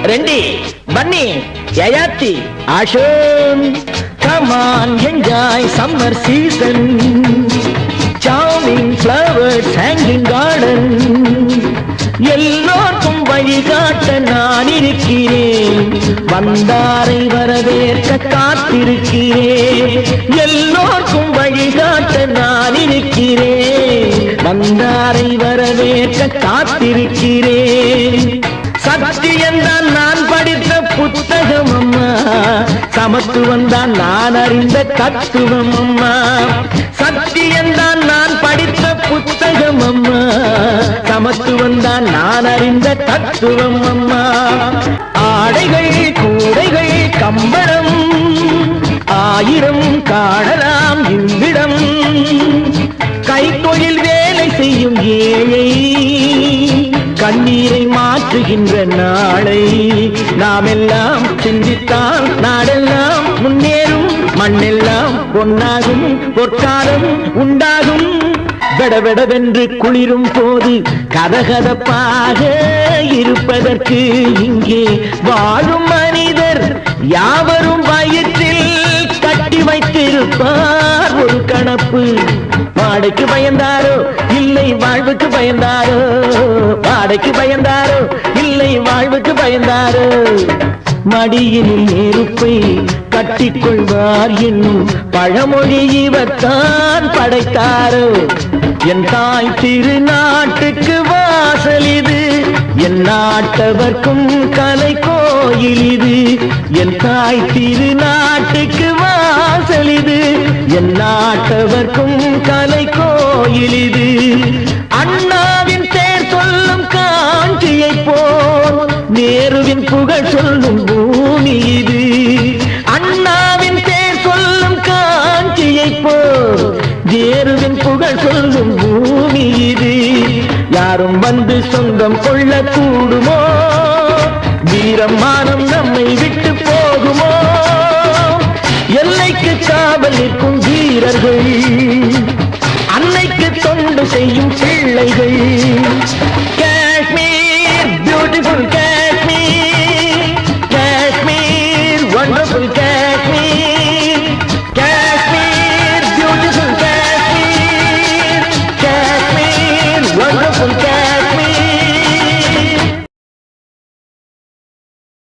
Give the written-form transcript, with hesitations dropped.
ரெண்டி பன்னி Yayati ஆஷோன் come on enjoy summer season charming flowers hanging garden எல்லோருக்கும் வழிகாட்ட நான் இருக்கிறேன் வந்தாரை வரவேற்க காத்திருக்கிறேன் எல்லோருக்கும் வழிகாட்ட நான் இருக்கிறேன் வந்தாரை வரவேற்க காத்திருக்கிறேன் சத்தியம்தான் நான் படித்த புத்தகம் அம்மா சமத்துவம் தான் நான் அறிந்த தத்துவம் அம்மா சத்தியம்தான் நான் படித்த புத்தகம் அம்மா சமத்துவம் தான் நான் அறிந்த தத்துவம் அம்மா ஆடைகள் கூடைகள் கம்பளம் ஆயிரம் காணலாம் இவ்விடம் கைத்தொழில் வேலை செய்யும் ஏழை கண்ணீரை மாற்றுகின்ற நாளை நாம் எல்லாம் சிந்தித்தால் நாடெல்லாம் முன்னேறும் மண்ணெல்லாம் பொன்னாகும் பொற்காலம் உண்டாகும் வெடவெடவென்று குளிரும் போது கதகதப்பாக இருப்பதற்கு இங்கே வாழும் மனிதர் யாவரும் வயிற்றில் கட்டி வைத்திருப்பார் ஒரு கணப்பு வாடைக்கு பயந்தாரோ இல்லை வாழ்வுக்கு பயந்தாரோ வாடைக்கு பயந்தாரோ இல்லை வாழ்வுக்கு பயந்தாரோ மடியினில் நெருப்பை கட்டிக்கொள்வார் என்னும் பழமொழி இவர்தான் படைத்தாரோ என் தாய் திருநாட்டுக்கு வாசல் இது என் நாட்டவர்க்கும் கலை கோயில் இது என் தாய் திருநாட்டுக்கு வாசல் இது என் நாட்டவர்க்கும் கலை கோயில் இது அண்ணாவின் பேர் சொல்லும் காஞ்சியை போல் நேருவின் புகழ் சொல்லும் பூமி இது அண்ணாவின் பேர் சொல்லும் காஞ்சியை போல் நேருவின் புகழ் சொல்லும் பூமி இது யாரும் வந்து சொந்தம் கொள்ள கூடுமோ வீரம் மானம் நம்மை விட்டு போகுமோ எல்லைக்கு காவல் நிற்கும் வீரர்கள்